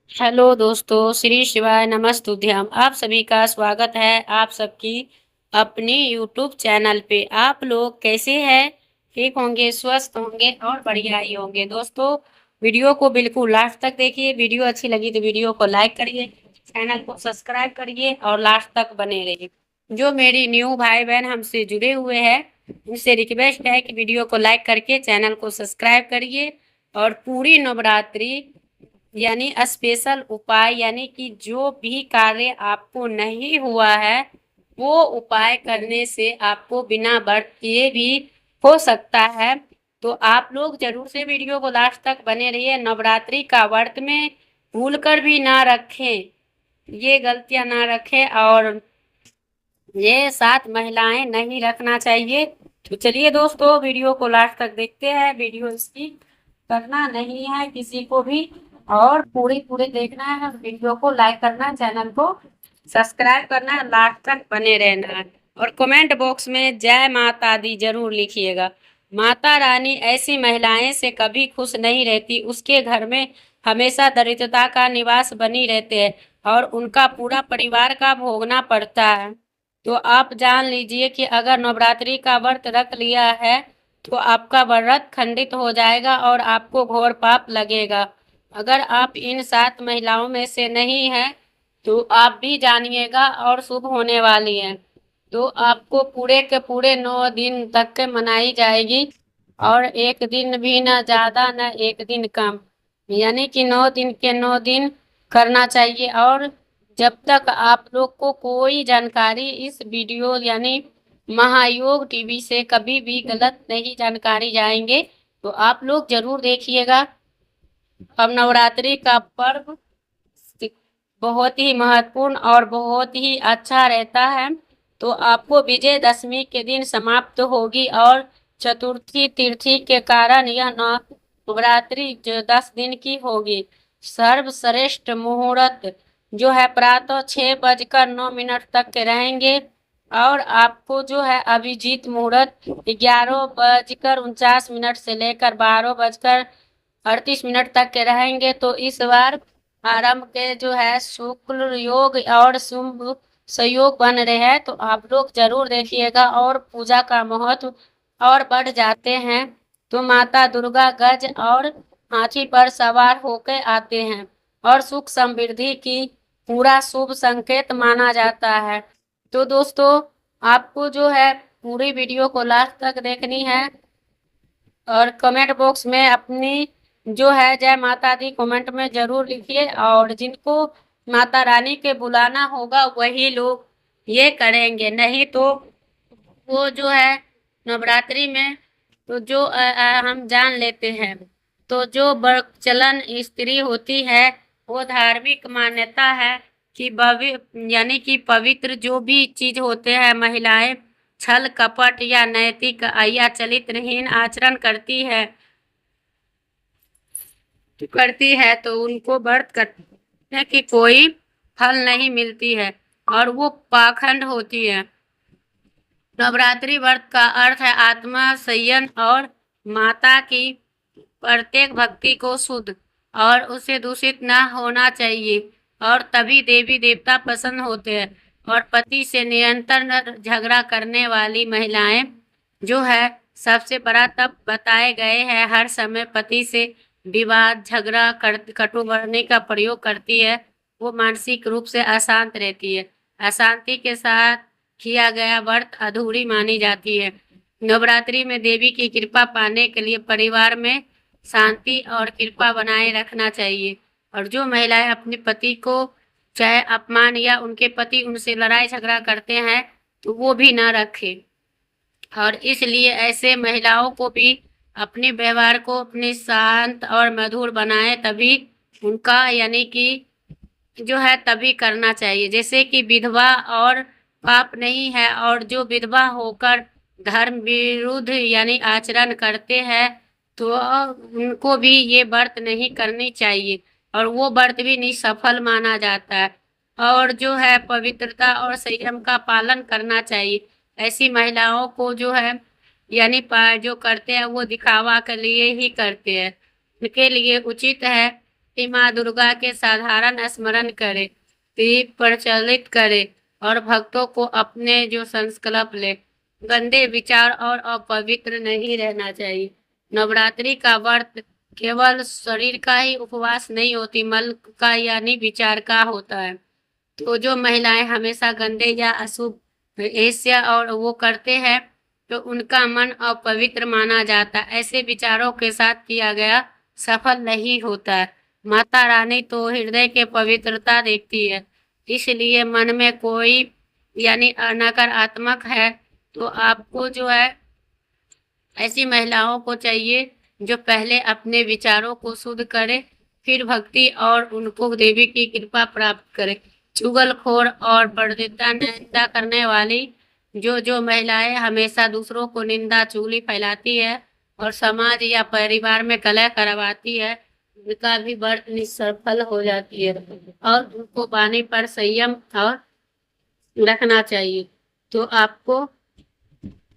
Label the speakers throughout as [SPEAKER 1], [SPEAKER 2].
[SPEAKER 1] Hello दोस्तों, श्री शिवाय नमस्तुभ्यम। आप सभी का स्वागत है आप सबकी अपनी यूट्यूब चैनल पे। आप लोग कैसे हैं? ठीक होंगे, स्वस्थ होंगे और बढ़िया ही होंगे। दोस्तों, वीडियो को बिल्कुल लास्ट तक देखिए। वीडियो अच्छी लगी तो वीडियो को लाइक करिए, चैनल को सब्सक्राइब करिए और लास्ट तक बने रहिए। जो मेरी न्यू भाई बहन हमसे जुड़े हुए हैं, उनसे रिक्वेस्ट है कि वीडियो को लाइक करके चैनल को सब्सक्राइब करिए और पूरी नवरात्रि यानी स्पेशल उपाय, यानी कि जो भी कार्य आपको नहीं हुआ है वो उपाय करने से आपको बिना व्रत किए भी हो सकता है। तो आप लोग जरूर से वीडियो को लास्ट तक बने रहिए। नवरात्रि का व्रत में भूल कर भी ना रखें, ये गलतियां ना रखें और ये 7 महिलाएं नहीं रखना चाहिए। तो चलिए दोस्तों, वीडियो को लास्ट तक देखते हैं। वीडियो स्किप करना नहीं है किसी को भी और पूरी पूरी देखना है। वीडियो को लाइक करना, चैनल को सब्सक्राइब करना, लास्ट तक बने रहना है और कमेंट बॉक्स में जय माता दी जरूर लिखिएगा। माता रानी ऐसी महिलाएं से कभी खुश नहीं रहती, उसके घर में हमेशा दरिद्रता का निवास बनी रहते हैं और उनका पूरा परिवार का भोगना पड़ता है। तो आप जान लीजिए कि अगर नवरात्रि का व्रत रख लिया है तो आपका व्रत खंडित हो जाएगा और आपको घोर पाप लगेगा। अगर आप इन 7 महिलाओं में से नहीं हैं तो आप भी जानिएगा और शुभ होने वाली हैं। तो आपको पूरे के पूरे 9 दिन तक के मनाई जाएगी और एक दिन भी ना ज्यादा ना एक दिन कम, यानी कि 9 दिन के 9 दिन करना चाहिए। और जब तक आप लोग को कोई जानकारी इस वीडियो यानी महायोग टीवी से कभी भी गलत नहीं जानकारी जाएंगे तो आप लोग जरूर देखिएगा। अब नवरात्रि का पर्व बहुत ही महत्वपूर्ण और बहुत ही अच्छा रहता है। तो आपको विजयदशमी के दिन समाप्त होगी और चतुर्थी तिथि के कारण यह नवरात्रि जो 10 दिन की होगी। सर्वश्रेष्ठ मुहूर्त जो है प्रातः 6:09 तक के रहेंगे और आपको जो है अभिजीत मुहूर्त 11:49 से लेकर 12:38 तक के रहेंगे। तो इस बार आरंभ के जो है शुक्ल योग और शुभ संयोग बन रहे हैं, तो आप लोग जरूर देखिएगा और पूजा का महत्व और बढ़ जाते हैं। तो माता दुर्गा गज और हाथी पर सवार होकर आते हैं और सुख समृद्धि की पूरा शुभ संकेत माना जाता है। तो दोस्तों, आपको जो है पूरी वीडियो को लास्ट तक देखनी है और कमेंट बॉक्स में अपनी जो है जय माता दी कमेंट में जरूर लिखिए और जिनको माता रानी के बुलाना होगा वही लोग ये करेंगे, नहीं तो वो जो है नवरात्रि में तो जो हम जान लेते हैं। तो जो चलन स्त्री होती है वो धार्मिक मान्यता है कि यानी कि पवित्र जो भी चीज होते हैं महिलाएं छल कपट या नैतिक या चरित्रहीन आचरण करती है तो उनको व्रत करने की कोई फल नहीं मिलती है और वो पाखंड होती है। नवरात्रि व्रत का अर्थ है आत्मा संयम और माता की प्रत्येक भक्ति को शुद्ध और उसे दूषित न होना चाहिए और तभी देवी देवता प्रसन्न होते हैं। और पति से निरंतर झगड़ा करने वाली महिलाएं जो है सबसे बड़ा तप बताए गए हैं, हर समय पति से विवाद झगड़ा कटु वाणी का प्रयोग करती है, वो मानसिक रूप से अशांत रहती है। अशांति के साथ किया गया व्रत अधूरी मानी जाती है। नवरात्रि में देवी की कृपा पाने के लिए परिवार में शांति और कृपा बनाए रखना चाहिए और जो महिलाएं अपने पति को चाहे अपमान या उनके पति उनसे लड़ाई झगड़ा करते हैं तो वो भी ना रखें। और इसलिए ऐसे महिलाओं को भी अपने व्यवहार को अपने शांत और मधुर बनाए, तभी उनका यानी कि जो है तभी करना चाहिए। जैसे कि विधवा और पाप नहीं है और जो विधवा होकर धर्म विरुद्ध यानी आचरण करते हैं तो उनको भी ये व्रत नहीं करनी चाहिए और वो व्रत भी निसफल माना जाता है। और जो है पवित्रता और संयम का पालन करना चाहिए। ऐसी महिलाओं को जो है यानी जो करते हैं वो दिखावा के लिए ही करते हैं। उनके लिए उचित है कि माँ दुर्गा के साधारण स्मरण करे, दीप प्रज्वलित करे और भक्तों को अपने जो संकल्प ले। गंदे विचार और अपवित्र नहीं रहना चाहिए। नवरात्रि का व्रत केवल शरीर का ही उपवास नहीं होती, मन का यानी विचार का होता है। तो जो महिलाएं हमेशा गंदे या अशुभ ऐसा और वो करते हैं तो उनका मन अपवित्र माना जाता है। ऐसे विचारों के साथ किया गया सफल नहीं होता है। माता रानी तो हृदय के पवित्रता देखती है, इसलिए मन में कोई यानी नकारात्मक है तो आपको जो है ऐसी महिलाओं को चाहिए जो पहले अपने विचारों को शुद्ध करे, फिर भक्ति और उनको देवी की कृपा प्राप्त करे। चुगलखोर और प्रतिष्ठा निंदा करने वाली जो महिलाएं हमेशा दूसरों को निंदा चुगली फैलाती है और समाज या परिवार में कलह करवाती है, उनका भी व्रत निष्फल हो जाती है और उनको वाणी पर संयम और रखना चाहिए। तो आपको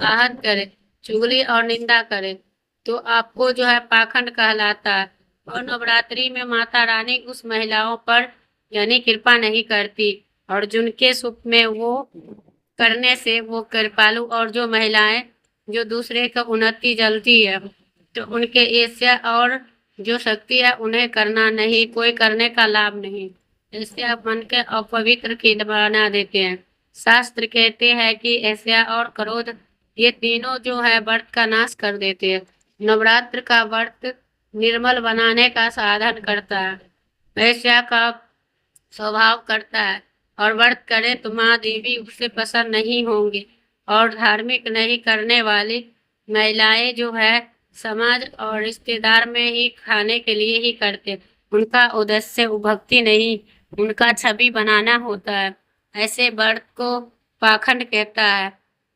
[SPEAKER 1] आहत करे, चुगली और निंदा करे तो आपको जो है पाखंड कहलाता है। और नवरात्रि में माता रानी उस महिलाओं पर यानी कृपा नहीं करती और जिनके सुख में वो करने से वो कृपालु और जो महिलाएं जो दूसरे का उन्नति जलती है तो उनके ईर्ष्या और जो शक्ति है उन्हें करना नहीं, कोई करने का लाभ नहीं, इससे आप मन के अपवित्र की बना देते हैं। शास्त्र कहते हैं कि ईर्ष्या और क्रोध ये तीनों जो है व्रत का नाश कर देते हैं। नवरात्र का व्रत निर्मल बनाने का साधन करता है, ईर्ष्या का स्वभाव करता है और व्रत करे तो माँ देवी उससे प्रसन्न नहीं होंगी। और धार्मिक नहीं करने वाली महिलाएं जो है समाज और रिश्तेदार में ही खाने के लिए ही करते, उनका उद्देश्य भक्ति नहीं, उनका छवि बनाना होता है। ऐसे व्रत को पाखंड कहता है।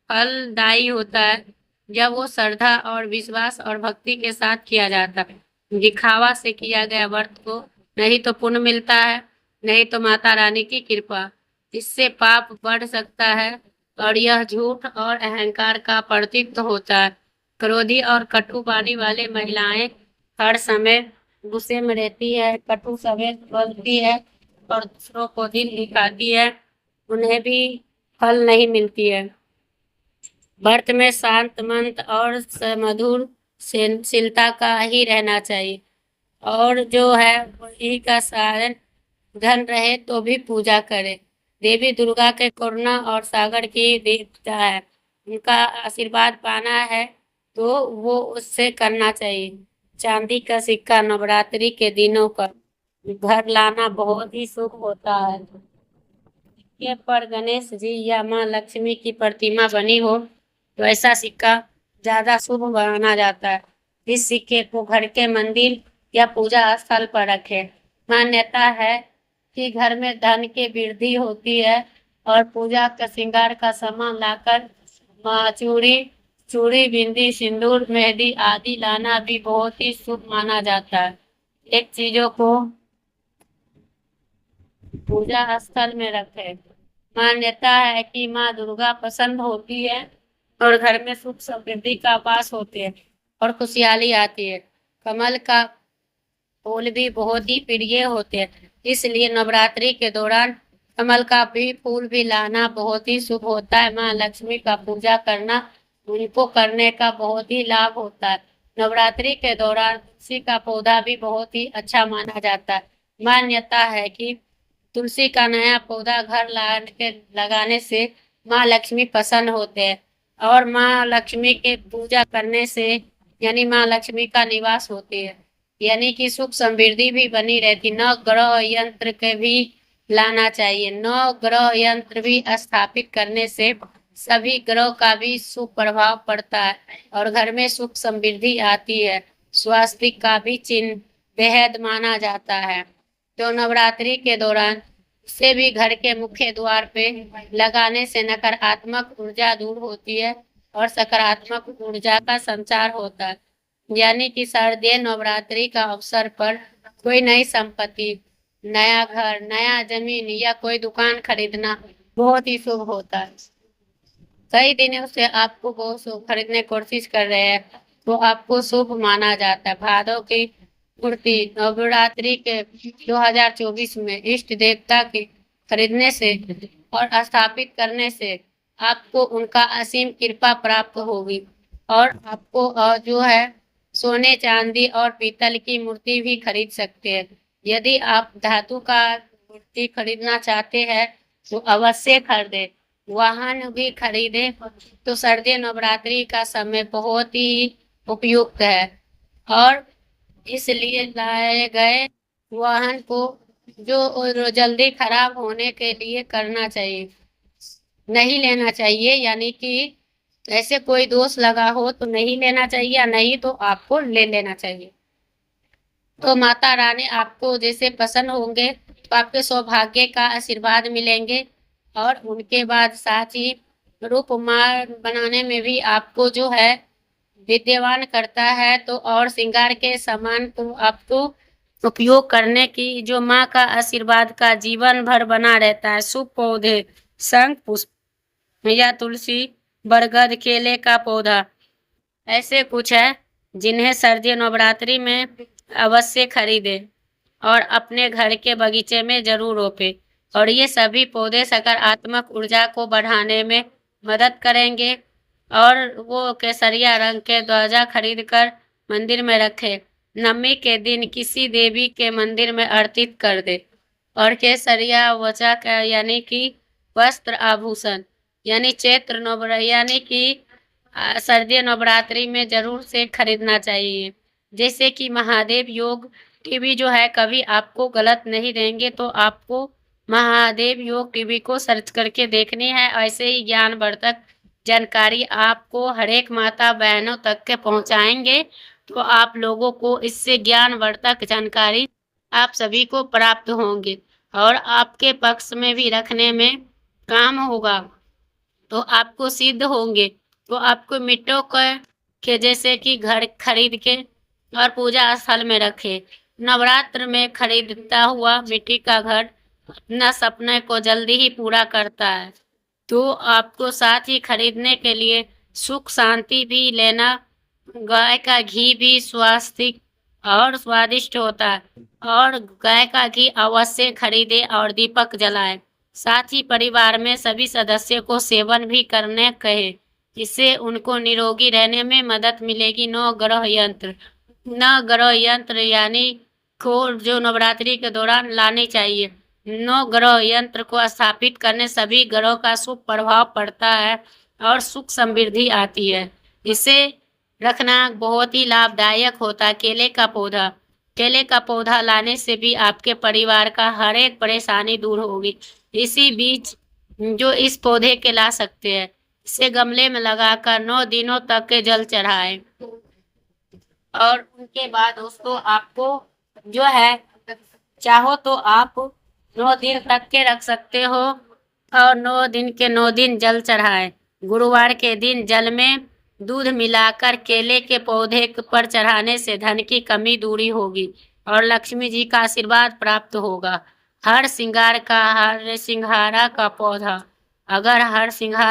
[SPEAKER 1] फलदायी होता है जब वो श्रद्धा और विश्वास और भक्ति के साथ किया जाता है। दिखावा से किया गया व्रत को नहीं तो पुण्य मिलता है, नहीं तो माता रानी की कृपा, इससे पाप बढ़ सकता है और यह झूठ और अहंकार का प्रतीक होता है। क्रोधी और कटु वाणी वाले महिलाएं हर समय गुस्से में रहती है, कटु शब्द बोलती है और दूसरों को दिल दिखाती है, उन्हें भी फल नहीं मिलती है। व्रत में शांत मन और मधुर शीलता का ही रहना चाहिए और जो है वही का साधन धन रहे तो भी पूजा करे। देवी दुर्गा के करुणा और सागर की देवता है, उनका आशीर्वाद पाना है तो वो उससे करना चाहिए। चांदी का सिक्का नवरात्रि के दिनों पर घर लाना बहुत ही शुभ होता है। सिक्के पर गणेश जी या माँ लक्ष्मी की प्रतिमा बनी हो तो ऐसा सिक्का ज्यादा शुभ माना जाता है। इस सिक्के को घर के मंदिर या पूजा स्थल पर रखें। मान्यता है कि घर में धन की वृद्धि होती है और पूजा का श्रृंगार का सामान लाकर चूड़ी बिंदी सिंदूर मेहंदी आदि लाना भी बहुत ही शुभ माना जाता है। एक चीजों को पूजा स्थल में रखें। मान्यता है कि माँ दुर्गा प्रसन्न होती है और घर में सुख समृद्धि का वास होते हैं और खुशहाली आती है। कमल का फूल भी बहुत ही प्रिय होते हैं, इसलिए नवरात्रि के दौरान कमल का भी फूल भी लाना बहुत ही शुभ होता है। माँ लक्ष्मी का पूजा करना उनको करने का बहुत ही लाभ होता है। नवरात्रि के दौरान तुलसी का पौधा भी बहुत ही अच्छा माना जाता है। मान्यता है कि तुलसी का नया पौधा घर लगाने से माँ लक्ष्मी प्रसन्न होते हैं और माँ लक्ष्मी के पूजा करने से यानी माँ लक्ष्मी का निवास होती है, यानी कि सुख समृद्धि भी बनी रहती। 9 ग्रह यंत्र के भी लाना चाहिए। 9 ग्रह यंत्र भी स्थापित करने से सभी ग्रह का भी शुभ प्रभाव पड़ता है और घर में सुख समृद्धि आती है। स्वास्थ्य का भी चिन्ह बेहद माना जाता है। तो नवरात्रि के दौरान से भी घर के मुख्य द्वार पे लगाने से नकारात्मक ऊर्जा दूर होती है और सकारात्मक ऊर्जा का संचार होता है। यानी कि शारदीय नवरात्रि का अवसर पर कोई नई संपत्ति, नया घर, नया जमीन या कोई दुकान खरीदना बहुत ही शुभ होता है। कई दिनों से आपको बहुत शुभ खरीदने की कोशिश कर रहे हैं तो आपको शुभ माना जाता है। भादों की मूर्ति नवरात्रि के 2024 में इष्ट देवता के खरीदने से और स्थापित करने से आपको उनका असीम कृपा प्राप्त होगी। और आपको जो है सोने चांदी और पीतल की मूर्ति भी खरीद सकते हैं। यदि आप धातु का मूर्ति खरीदना चाहते हैं तो अवश्य खरीदें। वाहन भी खरीदें तो सर्दी नवरात्रि का समय बहुत ही उपयुक्त है और इसलिए लाए गए वाहन को जो जल्दी खराब होने के लिए करना चाहिए, नहीं लेना चाहिए। यानी कि ऐसे कोई दोष लगा हो तो नहीं लेना चाहिए, या नहीं तो आपको ले लेना चाहिए। तो माता रानी आपको जैसे पसंद होंगे तो आपके सौभाग्य का आशीर्वाद मिलेंगे। और उनके बाद साथ ही रूपमाल बनाने में भी आपको जो है विद्यमान करता है। तो और श्रृंगार के सामान को आपको उपयोग करने की जो माँ का आशीर्वाद का जीवन भर बना रहता है। शुभ पौधे शंख पुष्प या तुलसी बरगद केले का पौधा ऐसे कुछ है जिन्हें सर्दी नवरात्रि में अवश्य खरीदे और अपने घर के बगीचे में जरूर रोपे। और ये सभी पौधे सकारात्मक ऊर्जा को बढ़ाने में मदद करेंगे। और वो केसरिया रंग के ध्वजा खरीद कर मंदिर में रखे। नवमी के दिन किसी देवी के मंदिर में अर्पित कर दे। और केसरिया वचा का यानी कि वस्त्र आभूषण यानी चैत्र नवरात्र यानी कि सर्दी नवरात्रि में जरूर से खरीदना चाहिए। जैसे कि महादेव योग टीवी जो है कभी आपको गलत नहीं देंगे, तो आपको महादेव योग टीवी को सर्च करके देखनी है। ऐसे ही ज्ञानवर्धक जानकारी आपको हर एक माता बहनों तक के पहुंचाएंगे, तो आप लोगों को इससे ज्ञानवर्धक जानकारी आप सभी को प्राप्त होंगे और आपके पक्ष में भी रखने में काम होगा, तो आपको सिद्ध होंगे। तो आपको मिट्टों के जैसे कि घर खरीद के और पूजा स्थल में रखे। नवरात्र में खरीदता हुआ मिट्टी का घर अपना सपने को जल्दी ही पूरा करता है। तो आपको साथ ही खरीदने के लिए सुख शांति भी लेना। गाय का घी भी स्वास्थ्य और स्वादिष्ट होता है और गाय का घी अवश्य खरीदे और दीपक जलाए। साथ ही परिवार में सभी सदस्यों को सेवन भी करने कहे, जिससे उनको निरोगी रहने में मदद मिलेगी। नौ ग्रह यंत्र यानी को जो नवरात्रि के दौरान लाने चाहिए। 9 ग्रह यंत्र को स्थापित करने सभी ग्रहों का शुभ प्रभाव पड़ता है और सुख समृद्धि आती है। इसे रखना बहुत ही लाभदायक होता है। केले का पौधा लाने से भी आपके परिवार का हर एक परेशानी दूर होगी। इसी बीच जो इस पौधे के ला सकते हैं, इसे गमले में लगाकर 9 दिनों तक के जल चढ़ाएं। और उनके बाद दोस्तों आपको जो है चाहो तो आप 9 दिन तक के रख सकते हो और 9 दिन के 9 दिन जल चढ़ाएं। गुरुवार के दिन जल में दूध मिलाकर केले के पौधे पर चढ़ाने से धन की कमी दूरी होगी और लक्ष्मी जी का आशीर्वाद प्राप्त होगा। हर सिंगारा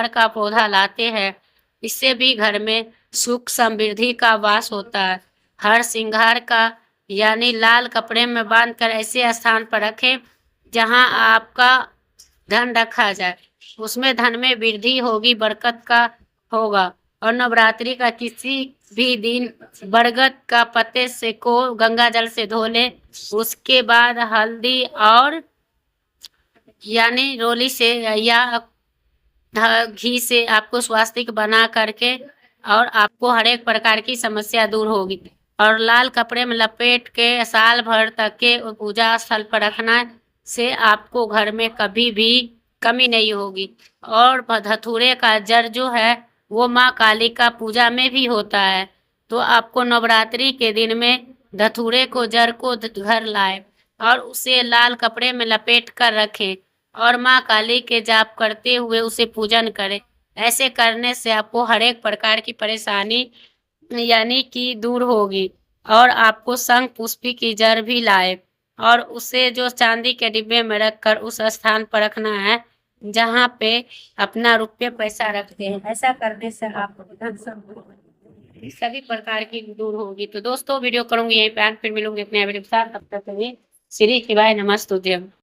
[SPEAKER 1] का पौधा लाते हैं, इससे भी घर में सुख समृद्धि का वास होता है। हर सिंगार का यानी लाल कपड़े में बांधकर ऐसे स्थान पर रखें जहां आपका धन रखा जाए, उसमें धन में वृद्धि होगी, बरकत का होगा। और नवरात्रि का किसी भी दिन बरगद का पत्ते से को गंगा जल से धो ले। उसके बाद हल्दी और यानी रोली से या घी से आपको स्वास्तिक बना करके और आपको हर एक प्रकार की समस्या दूर होगी। और लाल कपड़े में लपेट के साल भर तक के पूजा स्थल पर रखना से आपको घर में कभी भी कमी नहीं होगी। और धतूरे का जड़ जो है वो माँ काली का पूजा में भी होता है, तो आपको नवरात्रि के दिन में धतूरे को जड़ को घर लाए और उसे लाल कपड़े में लपेट कर रखें और माँ काली के जाप करते हुए उसे पूजन करें। ऐसे करने से आपको हर एक प्रकार की परेशानी यानी कि दूर होगी। और आपको शंख पुष्पी की जड़ भी लाए और उसे जो चांदी के डिब्बे में रखकर उस स्थान पर रखना है जहाँ पे अपना रुपये पैसा रखते हैं। ऐसा करने से आपको धन समृद्धि सभी प्रकार की दूर होगी। तो दोस्तों वीडियो करूंगी यहीं पे, फिर मिलूंगी अपने वीडियो के साथ। तब तक के लिए श्री शिवाय नमस्तुभ्यम।